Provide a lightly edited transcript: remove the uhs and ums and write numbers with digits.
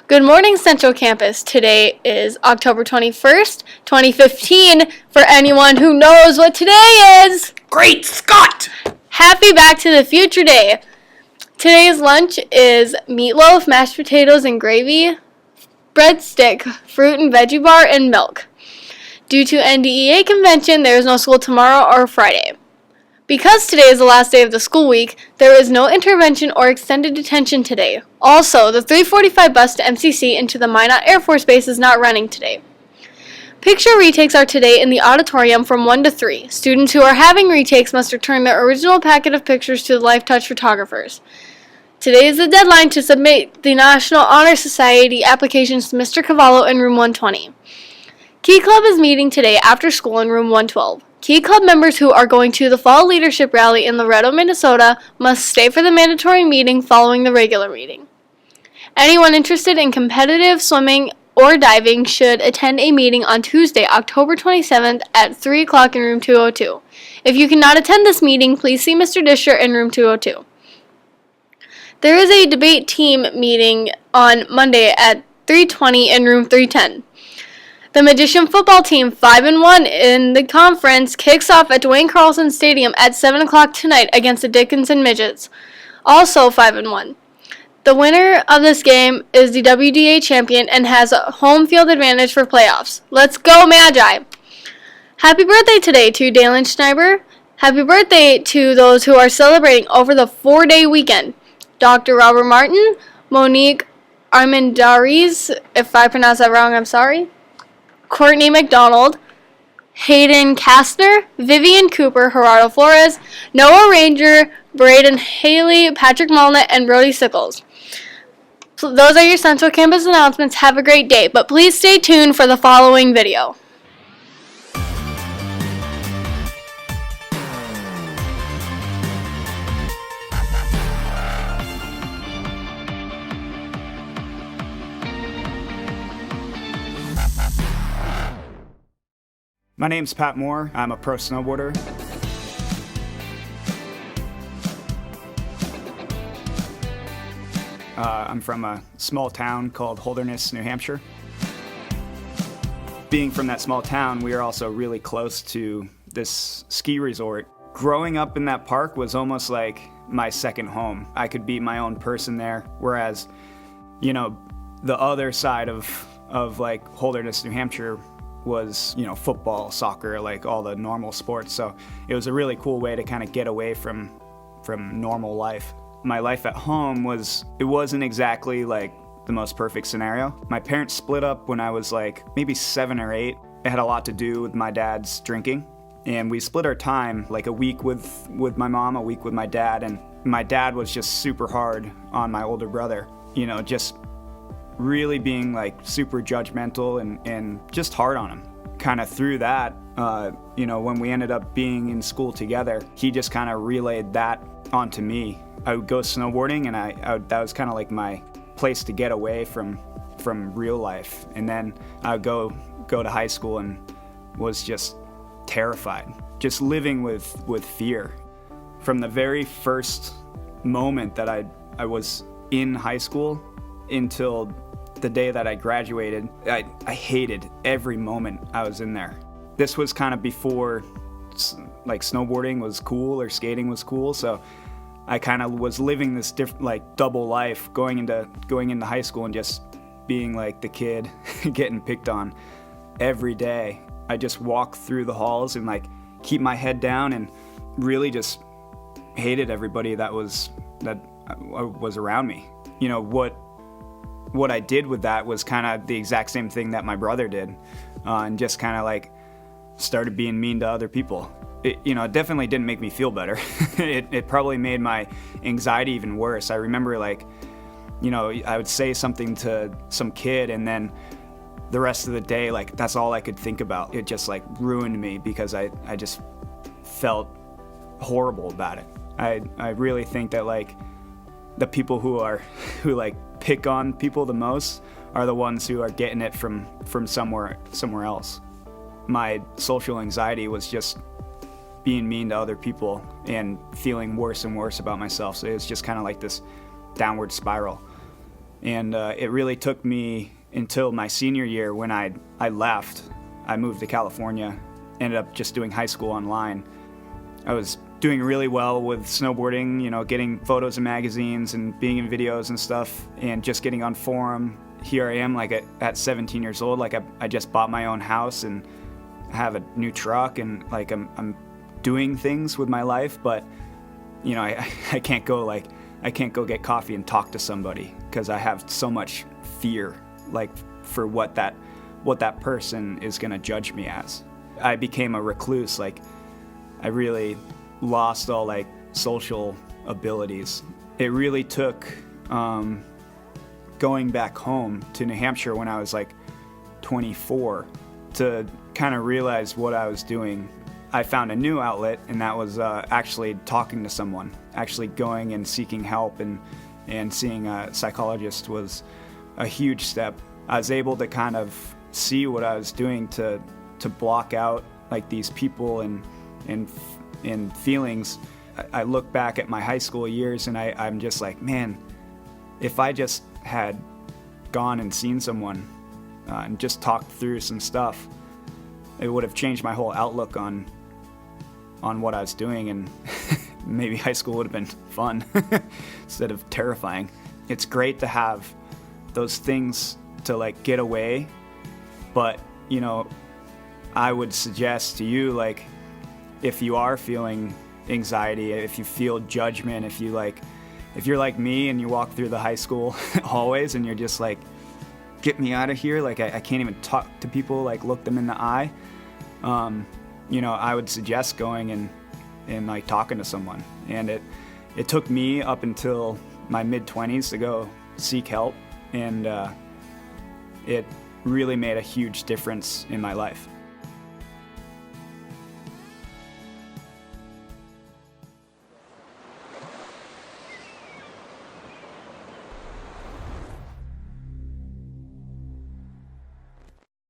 Good morning, Central Campus. Today is October 21st, 2015, for anyone who knows what today is. Great Scott! Happy Back to the Future Day. Today's lunch is meatloaf, mashed potatoes and gravy, breadstick, fruit and veggie bar, and milk. Due to NDEA convention, there is no school tomorrow or Friday. Because today is the last day of the school week, there is no intervention or extended detention today. Also, the 3:45 bus to MCC into the Minot Air Force Base is not running today. Picture retakes are today in the auditorium from 1 to 3. Students who are having retakes must return their original packet of pictures to the Life Touch photographers. Today is the deadline to submit the National Honor Society applications to Mr. Cavallo in room 120. Key Club is meeting today after school in room 112. Key Club members who are going to the Fall Leadership Rally in Loretto, Minnesota must stay for the mandatory meeting following the regular meeting. Anyone interested in competitive swimming or diving should attend a meeting on Tuesday, October 27th at 3 o'clock in room 202. If you cannot attend this meeting, please see Mr. Disher in room 202. There is a debate team meeting on Monday at 3:20 in room 310. The Magician football team, 5-1 in the conference, kicks off at Dwayne Carlson Stadium at 7 o'clock tonight against the Dickinson Midgets, also 5-1. The winner of this game is the WDA champion and has a home field advantage for playoffs. Let's go, Magi! Happy birthday today to Dalen Schneiber. Happy birthday to those who are celebrating over the 4-day weekend. Dr. Robert Martin, Monique Armendariz, if I pronounce that wrong, I'm sorry. Courtney McDonald, Hayden Kastner, Vivian Cooper, Gerardo Flores, Noah Ranger, Braden Haley, Patrick Mulnett, and Brody Sickles. So those are your Central Campus announcements. Have a great day, but please stay tuned for the following video. My name's Pat Moore. I'm a pro snowboarder. I'm from a small town called Holderness, New Hampshire. Being from that small town, we are also really close to this ski resort. Growing up in that park was almost like my second home. I could be my own person there, whereas, the other side of like Holderness, New Hampshire was, football, soccer, like all the normal sports. So it was a really cool way to kind of get away from normal life. My life at home it wasn't exactly like the most perfect scenario. My parents split up when I was like maybe 7 or 8. It had a lot to do with my dad's drinking. And we split our time like a week with my mom, a week with my dad. And my dad was just super hard on my older brother, just really being like super judgmental and just hard on him. Kind of through that, when we ended up being in school together, he just kind of relayed that onto me. I would go snowboarding, and that was kind of like my place to get away from real life. And then I would go to high school and was just terrified, just living with fear. From the very first moment that I was in high school until the day that I graduated, I hated every moment I was in there. This was kind of before like snowboarding was cool or skating was cool, so I kind of was living this double life, going into high school and just being like the kid getting picked on every day. I just walk through the halls and like keep my head down and really just hated everybody that was around me. What I did with that was kind of the exact same thing that my brother did, and just kind of like started being mean to other people. It definitely didn't make me feel better. It probably made my anxiety even worse. I remember I would say something to some kid, and then the rest of the day, like that's all I could think about. It just like ruined me because I just felt horrible about it. I really think that like the people who like pick on people the most are the ones who are getting it from somewhere else. My social anxiety was just being mean to other people and feeling worse and worse about myself. So it was just kind of like this downward spiral. And it really took me until my senior year when I left. I moved to California, ended up just doing high school online. I was doing really well with snowboarding, you know, getting photos in magazines and being in videos and stuff, and just getting on forum. Here I am, like at 17 years old, like I just bought my own house and have a new truck, and like I'm doing things with my life, but you know, I can't go get coffee and talk to somebody because I have so much fear, like for what that person is gonna judge me as. I became a recluse, like I really lost all like social abilities. It really took going back home to New Hampshire when I was like 24 to kind of realize what I was doing. I found a new outlet, and that was actually talking to someone, actually going and seeking help, and seeing a psychologist was a huge step. I was able to kind of see what I was doing to block out like these people and feelings. I look back at my high school years, and I'm just like, man, if I just had gone and seen someone and just talked through some stuff, it would have changed my whole outlook on what I was doing, and maybe high school would have been fun instead of terrifying. It's great to have those things to like get away, but you know, I would suggest to you, like, if you are feeling anxiety, if you feel judgment, if you're like me and you walk through the high school hallways and you're just like, get me out of here, like I can't even talk to people, like look them in the eye, you know, I would suggest going and like talking to someone. And it took me up until my mid-20s to go seek help, and it really made a huge difference in my life.